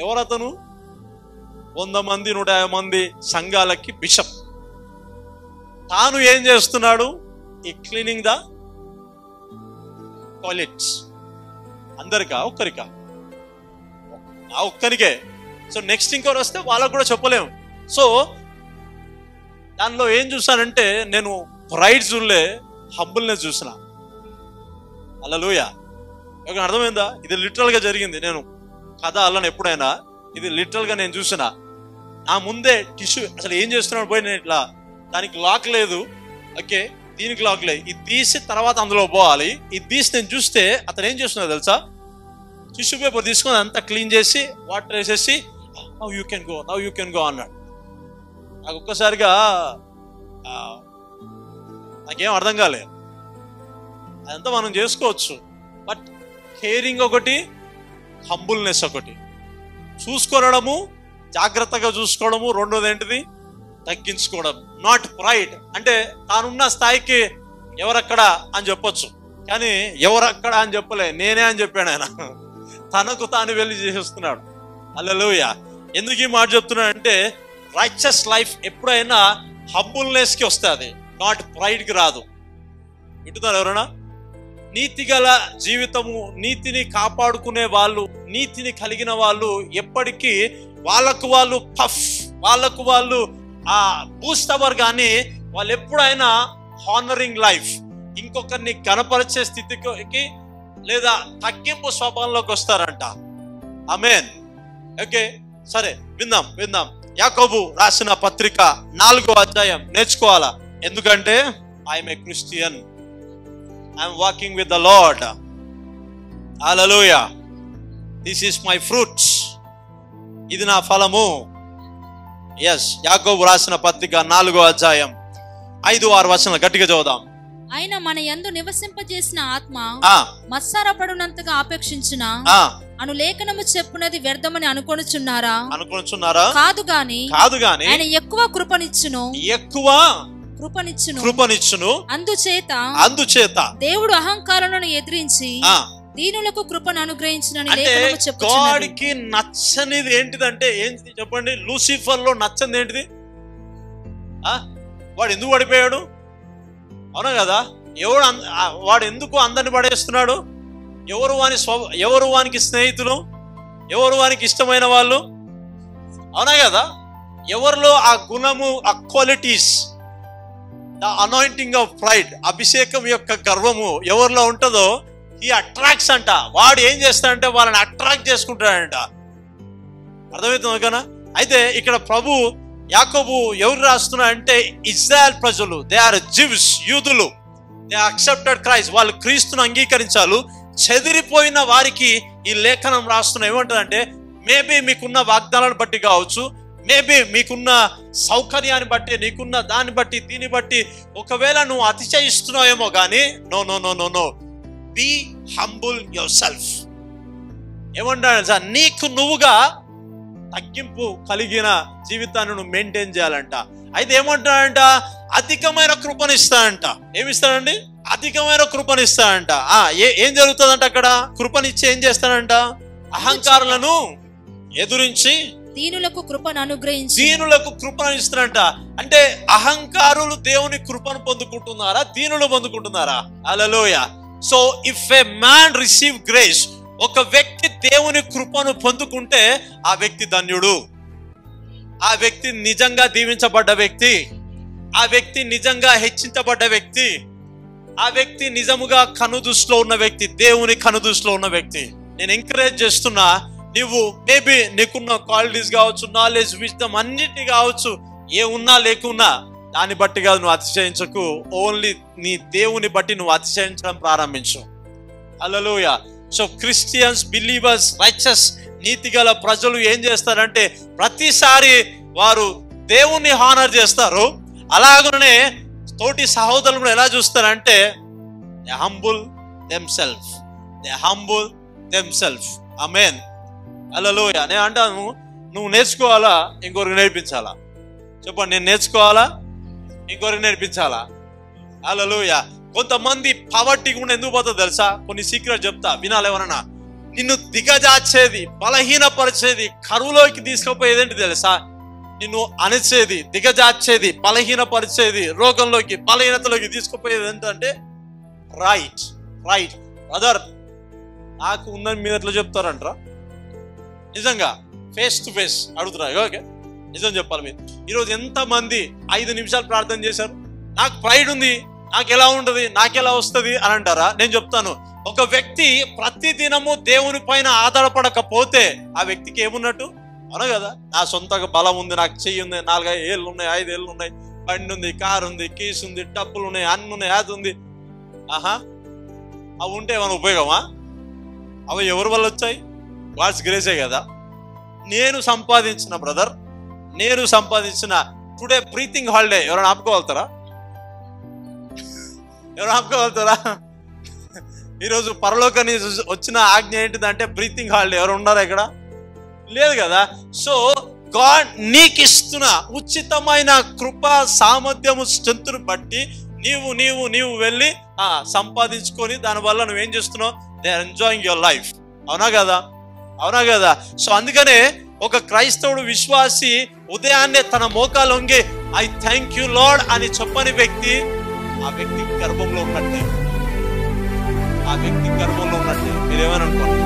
ఎవరతను? 100 మంది 150 మంది సంఘాలకి బిషప్. తాను ఏం చేస్తున్నాడు? ఈ క్లీనింగ్ ద టాయిలెట్స్. అందరికా? ఒక్కరికా? నా ఒక్కరికే. సో నెక్స్ట్ ఇంకోరు వస్తే వాళ్ళకు కూడా చెప్పలేము. సో దానిలో ఏం చూసానంటే, నేను ప్రైడ్ చూడలే, హంబుల్నెస్ చూసిన. హల్లెలూయా. అర్థమైందా? ఇది లిటరల్ గా జరిగింది. నేను కథ అల్లను ఎప్పుడైనా, ఇది లిటరల్ గా నేను చూసిన. నా ముందే టిష్యూ అసలు ఏం చేస్తున్నాడు పోయి, నేను ఇట్లా దానికి లాక్ లేదు, ఓకే, దీనికి లాక్ లేదు, ఇది తీసి తర్వాత అందులో పోవాలి. ఇది తీసి నేను చూస్తే అతను ఏం చేస్తున్నాడు తెలుసా? టిష్యూ పేపర్ తీసుకొని అంతా క్లీన్ చేసి వాటర్ వేసేసి నౌ యూ కెన్ గో అన్నాడు. నాకు ఒక్కసారిగా నాకేం అర్థం కాలేదు. అదంతా మనం చేసుకోవచ్చు, బట్ కేరింగ్ ఒకటి, హంబుల్నెస్ ఒకటి, చూసుకోవడము, జాగ్రత్తగా చూసుకోవడము. రెండోది ఏంటిది? తగ్గించుకోవడం. Not pride. అంటే తానున్న స్థాయికి ఎవరక్కడ అని చెప్పొచ్చు, కానీ ఎవరక్కడ అని చెప్పలే, నేనే అని చెప్పాడు ఆయన. తనకు తాను వెళ్ళి చేసేస్తున్నాడు. హల్లెలూయా. ఎందుకు ఈ మాట చెప్తున్నాడంటే, రైచస్ లైఫ్ ఎప్పుడైనా హంబుల్నెస్కి వస్తుంది, నాట్ ప్రైడ్కి రాదు. వింటున్నారు ఎవరైనా? నీతి గల జీవితము, నీతిని కాపాడుకునే వాళ్ళు, నీతిని కలిగిన వాళ్ళు ఎప్పటికీ వాళ్ళకు వాళ్ళు పఫ్, వాళ్ళకు వాళ్ళు బూస్ట్ అవ్వరు, కానీ వాళ్ళు ఎప్పుడైనా హానరింగ్ లైఫ్, ఇంకొకరిని కనపరిచే స్థితికి లేదా తగ్గింపు స్వభావంలోకి వస్తారంట. ఆమేన్. ఓకే, సరే విందాం. యాకోబు రాసిన పత్రిక 4వ అధ్యాయం నేర్చుకోవాలా? ఎందుకంటే I'm a Christian, I'm walking with the lord. Hallelujah. This is my fruits. ఇది నా ఫలము. ఎస్, యాకోబు రాసిన పత్రిక 4వ అధ్యాయం 5-6 వచనాలు గట్టిగా చదువుదాం. ఆయన మన యందు నివసింపజేసిన ఆత్మ మత్సరపడునంతగా ఆపేక్షించిన అను లేఖనము చెప్పునది వ్యర్థమని అనుకొనుచున్నారా? కాదు గాని ఆయన ఎక్కువ కృపనిచ్చును. అందుచేత దేవుడు అహంకారాలను ఎదిరించి దీనులకు కృపను అనుగ్రహించునని లేఖనము చెప్పుచున్నది. గాడికి నచ్చనిది ఏంటిదంటే ఏంటి చెప్పండి? లూసిఫర్ లో నచ్చనిది ఏంటిది? వాడు ఎందుకు పడిపోయాడు? అవునా కదా? వాడు ఎందుకు అందరిని పడేస్తున్నాడు? ఎవరు వానికి స్నేహితులు, ఎవరు వానికి ఇష్టమైన వాళ్ళు? అవునా కదా? ఎవరిలో ఆ గుణము, ఆ qualities, the anointing of pride, అభిషేకం యొక్క గర్వము ఎవరిలో ఉంటుందో ఈ అట్రాక్ట్స్ అంట. వాడు ఏం చేస్తాడంటే వాళ్ళని అట్రాక్ట్ చేసుకుంటాడంట. అర్థమవుతుంది కదా? అయితే ఇక్కడ ప్రభు యాకోబు ఎవరు రాస్తున్నా అంటే ఇజ్రాయెల్ ప్రజలు, దే ఆర్ జివ్స్, యూదులు, దే యాక్సెప్టెడ్ క్రైస్ట్, వాళ్ళు క్రీస్తును అంగీకరించారు. చెదిరిపోయిన వారికి ఈ లేఖనం రాస్తున్నా ఏమంటుందంటే, మేబీ మీకున్న వాగ్దానాలను బట్టి కావచ్చు, మేబీ మీకున్న సౌకర్యాన్ని బట్టి, నీకున్న దాన్ని బట్టి, దీన్ని బట్టి ఒకవేళ నువ్వు అతిశయిస్తున్నావేమో కానీ no no no no no be humble yourself. ఏమంటాడు సార్? నీకు నువ్వుగా తగ్గింపు కలిగిన జీవితాన్ని నువ్వు మెయింటైన్ చేయాలంట. అయితే ఏమంటాడంట? అధికమైన కృపనిస్తాడంట. ఏమిస్తాడండి? అధికమైన కృపనిస్తాడంట. ఏం జరుగుతుందంట అక్కడ? కృపనిచ్చి ఏం చేస్తాడంట? అహంకారులను ఎదురించి దీనులకు కృపను ఇస్తాడంట. అంటే అహంకారులు దేవుని కృపను పొందుకుంటున్నారా? దీనులు పొందుకుంటున్నారా? Hallelujah. So if a man receive grace, ఒక వ్యక్తి దేవుని కృపను పొందుకుంటే ఆ వ్యక్తి ధన్యుడు, ఆ వ్యక్తి నిజంగా దీవించబడ్డ వ్యక్తి, ఆ వ్యక్తి నిజంగా హెచ్చించబడ్డ వ్యక్తి, ఆ వ్యక్తి నిజముగా కనుదృష్టిలో ఉన్న వ్యక్తి, దేవుని కనుదృష్టిలో ఉన్న వ్యక్తి. నేను ఎంకరేజ్ చేస్తున్నా, నువ్వు మేబీ నీకున్న క్వాలిటీస్ కావచ్చు, నాలెడ్జ్, విజ్డమ్ అన్నిటినీ కావచ్చు, ఏ ఉన్నా లేకున్నా దాన్ని బట్టి కాదు నువ్వు అతిశయించకు. ఓన్లీ నీ దేవుని బట్టి నువ్వు అతిశయించడం ప్రారంభించు. హల్లెలూయా. సో క్రిస్టియన్స్, బిలీవర్స్, రైచస్, నీతి గల ప్రజలు ఏం చేస్తారంటే ప్రతిసారి వారు దేవుణ్ణి హానర్ చేస్తారు. అలాగనే తోటి సహోదరులు ఎలా చూస్తారంటే దే హంబుల్ దెమ్సెల్ఫ్. ఆమేన్. హల్లెలూయా. నేను అంటాను, నువ్వు నేర్చుకోవాలా, ఇంకొకరికి నేర్పించాలా? చెప్పండి. నేను నేర్చుకోవాలా, ఇంకొకరికి నేర్పించాలా? హల్లెలూయా. కొంతమంది పావర్టీ కూడా ఎందుకు పోతుంది తెలుసా? కొన్ని సీక్రెట్ చెప్తా, వినాలి ఎవరన్నా. నిన్ను దిగజార్చేది, బలహీనపరిచేది, కరువులోకి తీసుకుపోయేది ఏంటి తెలుసా? నిన్ను అణిచేది, దిగజార్చేది, బలహీనపరిచేది, రోగంలోకి, బలహీనతలోకి తీసుకుపోయేది ఏంటంటే రైట్. బ్రదర్, నాకు ఉందని మీరు ఎట్లా చెప్తారంటారా? నిజంగా ఫేస్ టు ఫేస్ అడుగుతున్నా. ఓకే, నిజం చెప్పాలి. మీరు ఈరోజు ఎంతమంది 5 నిమిషాలు ప్రార్థన చేశారు? నాకు ప్రైడ్ ఉంది, నాకు ఎలా ఉంటుంది, నాకు ఎలా వస్తుంది అని అంటారా? నేను చెప్తాను, ఒక వ్యక్తి ప్రతి దినము దేవుని పైన ఆధారపడకపోతే ఆ వ్యక్తికి ఏమున్నట్టు? అవును కదా, నా సొంతగా బలం ఉంది, నాకు చెయ్యి ఉంది, 4 ఏళ్ళు ఉన్నాయి, 5 ఏళ్ళు ఉన్నాయి, బండి ఉంది, కారు ఉంది, కీస్ ఉంది, డబ్బులు ఉన్నాయి, అన్ని ఉన్నాయి, అది ఉంది. అవి ఉంటే ఏమైనా ఉపయోగమా? అవి ఎవరి వల్ల వచ్చాయి? గాడ్స్ గ్రేసే కదా. నేను సంపాదించిన బ్రదర్, నేను సంపాదించిన టుడే బ్రీతింగ్ హాలిడే ఎవరైనా ఆపుకోగలుగుతారా? ఈరోజు పరలోకాన్ని వచ్చిన ఆజ్ఞ ఏంటిదంటే బ్రీతింగ్ హాలిడే. ఎవరు ఉన్నారా ఇక్కడ? లేదు కదా. సో గాడ్ నీకు ఇస్తున్న ఉచితమైన కృప, సామర్థ్యము, స్ట్రెంత్ను బట్టి నీవు వెళ్ళి సంపాదించుకొని దానివల్ల నువ్వేం చేస్తున్నావు? They are enjoying your life. అవునా కదా. సో అందుకనే ఒక క్రైస్తవుడు, విశ్వాసి ఉదయాన్నే తన మోకాలు వంగి ఐ థ్యాంక్ యూ లార్డ్ అని చెప్పని వ్యక్తి, ఆ వ్యక్తి గర్భంలో ఉన్నట్టే. మీరేమని అనుకోండి.